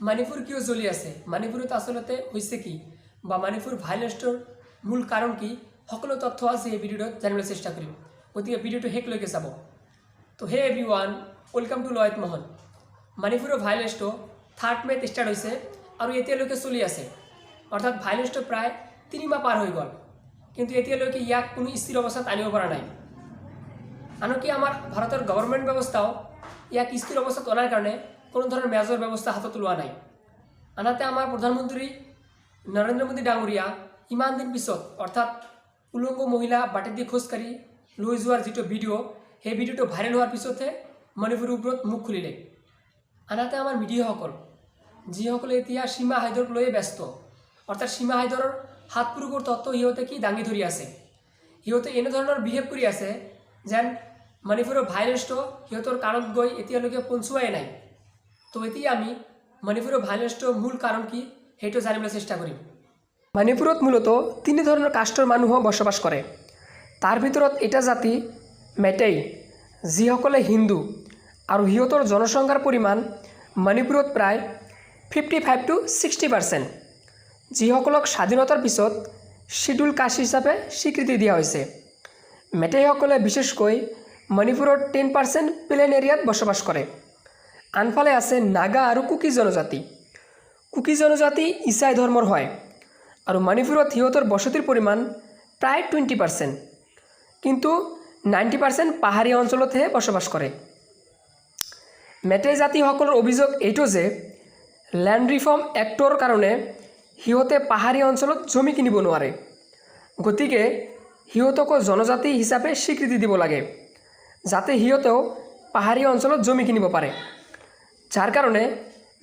মণিপুৰ কিয় জ্বলি আছে, মণিপুৰত আসলতে হৈছে কি বা মণিপুৰ ভাইলেন্সৰ মূল কাৰণ কি, সকলো তথ্য আছে এই ভিডিঅ'ত জানিবলৈ চেষ্টা কৰিম। গতিকে ভিডিঅ'টো শেষলৈকে চাব। তো হে এভৰিৱান, ওয়েলকাম টু লয়ত মোহন। মণিপুৰৰ ভাইলেন্সটো 3 মেত ষ্টাৰ্ট হৈছে আৰু এতিয়ালৈকে চলি আছে। অৰ্থাৎ ভাইলেন্সটো প্ৰায় 3 মাহ পাৰ হৈ গ'ল, কিন্তু এতিয়ালৈকে ইয়াক কোনো স্থিৰ অৱস্থাত আনিব পৰা নাই। আনকি আমাৰ ভাৰতৰ গভৰ্ণমেণ্ট ব্যৱস্থাও ইয়াক স্থিৰ অৱস্থাত অনাৰ কাৰণে কোনো ধৰণৰ মেজৰ ব্যৱস্থা হাতত লোৱা নাই। আনহাতে আমাৰ প্ৰধানমন্ত্ৰী নৰেন্দ্ৰ মোদী ডাঙৰীয়া ইমান দিন পিছত, অৰ্থাৎ উলংগ মহিলা বাটেদি দি খোজকাঢ়ি লৈ যোৱাৰ যিটো ভিডিঅ', সেই ভিডিঅ'টো ভাইৰেল হোৱাৰ পিছতহে মণিপুৰৰ ওপৰত মুখ খুলিলে। আনহাতে আমাৰ মিডিয়াসকল, যিসকলে এতিয়া সীমা হায়দৰক লৈয়ে ব্যস্ত, অৰ্থাৎ সীমা হায়দৰৰ হাত পুৰুষৰ তত্ত্ব সিহঁতে কি দাঙি ধৰি আছে। সিহঁতে এনেধৰণৰ বিহেভ কৰি আছে যেন মণিপুৰৰ ভাইলেন্সটো সিহঁতৰ কাণত গৈ এতিয়ালৈকে পঞ্চোৱাই নাই। তো এতিয়া আমি মণিপুৰৰ ভাইলেন্সটোৰ মূল কাৰণ কি সেইটো জানিবলৈ চেষ্টা কৰিম। মণিপুৰত মূলতঃ 3 ধৰণৰ কাষ্টৰ মানুহ বসবাস কৰে। তাৰ ভিতৰত এটা জাতি মেটেই, যিসকলে হিন্দু, আৰু সিহঁতৰ জনসংখ্যাৰ পৰিমাণ মণিপুৰত প্ৰায় 55 to 60%, যিসকলক স্বাধীনতাৰ পিছত শিডিউল কাষ্ট হিচাপে স্বীকৃতি দিয়া হৈছে। মেটেইসকলে বিশেষকৈ মণিপুৰৰ 10% প্লেন এৰিয়াত বসবাস কৰে। আনফালে আছে নাগা আৰু কুকি জনজাতি। কুকি জনজাতি ইছাই ধৰ্মৰ হয় আৰু মণিপুৰত সিহঁতৰ বসতিৰ পৰিমাণ প্ৰায় 20%, কিন্তু 90% পাহাৰীয়া অঞ্চলতহে বসবাস কৰে। মেটেই জাতিসকলৰ অভিযোগ এইটো যে ল্যান্ড ৰিফৰ্ম এক্টৰ কাৰণে সিহঁতে পাহাৰীয়া অঞ্চলত জমি কিনিব নোৱাৰে। গতিকে সিহঁতকো জনজাতি হিচাপে স্বীকৃতি দিব লাগে, যাতে সিহঁতেও পাহাৰীয়া অঞ্চলত জমি কিনিব পাৰে। যাৰ কাৰণে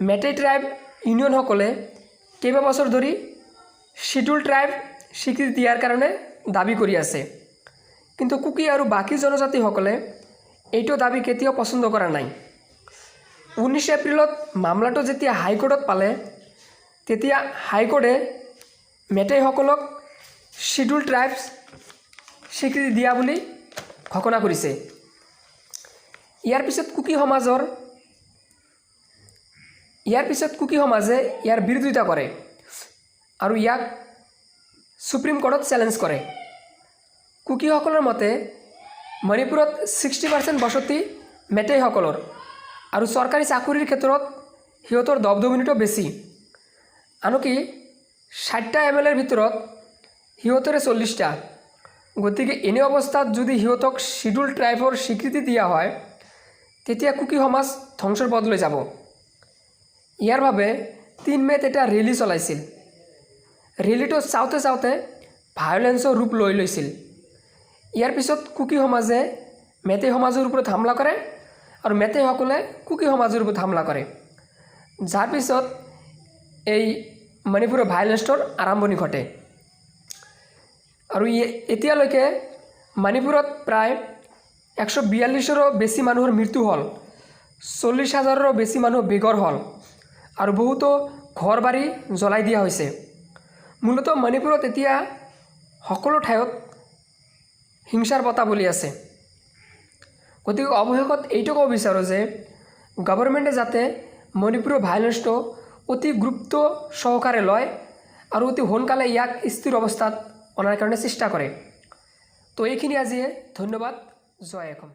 মেটেই ট্ৰাইব ইউনিয়নসকলে কেইবাবছৰ ধৰি শিডিউল ট্ৰাইব স্বীকৃতি দিয়াৰ কাৰণে দাবী কৰি আছে। কিন্তু কুকি আৰু বাকী জনজাতিসকলে এইটো দাবী কেতিয়াও পচন্দ কৰা নাই। 19 এপ্ৰিলত মামলাটো যেতিয়া হাইকোৰ্টত পালে, তেতিয়া হাইকোৰ্টে মেটেইসকলক শিডিউল ট্ৰাইবছ স্বীকৃতি দিয়া বুলি ঘোষণা কৰিছে। ইয়াৰ পিছত কুকি সমাজে ইয়াৰ বিৰোধিতা কৰে আৰু ইয়াক সুপ্ৰিম কোৰ্টত চেলেঞ্জ কৰে। কুকিসকলৰ মতে মণিপুৰত 60% বসতি মেটেইসকলৰ, আৰু চৰকাৰী চাকৰিৰ ক্ষেত্ৰত সিহঁতৰ দবদবনিটো বেছি। আনকি 60টা MLAৰ ভিতৰত সিহঁতৰে 40টা। গতিকে এনে অৱস্থাত যদি সিহঁতক শিডিউল ট্ৰাইবৰ স্বীকৃতি দিয়া হয়, তেতিয়া কুকি সমাজ ধ্বংসৰ পথলৈ যাব। ইয়াৰ বাবে 3 মেত এটা ৰেলী চলাইছিল। ৰেলীটো চাওঁতে চাওঁতে ভায়োলেন্সৰ ৰূপ লৈ লৈছিল। ইয়াৰ পিছত কুকি সমাজে মেটেই সমাজৰ ওপৰত হামলা কৰে আৰু মেটেইসকলে কুকি সমাজৰ ওপৰত হামলা কৰে, যাৰ পিছত এই মণিপুৰৰ ভায়োলেন্সৰ আৰম্ভণি ঘটে। আৰু এতিয়ালৈকে মণিপুৰত প্ৰায় 142ৰো বেছি মানুহৰ মৃত্যু হ'ল, 40,000ৰো বেছি মানুহ বেঘৰ হ'ল, আৰু বহুতো ঘৰ বাৰী জ্বলাই দিয়া হৈছে। মূলতঃ মণিপুৰত এতিয়া সকলো ঠাইত হিংসাৰ বতাহ বলি আছে। গতিকে অৱশেষত এইটো ক'ব বিচাৰোঁ যে গভৰ্ণমেণ্টে যাতে মণিপুৰৰ ভায়োলেন্সটো অতি গুৰুত্ব সহকাৰে লয় আৰু অতি সোনকালে ইয়াক স্থিৰ অৱস্থাত অনাৰ কাৰণে চেষ্টা কৰে। তো এইখিনি আজিয়ে, ধন্যবাদ, জয় অসম।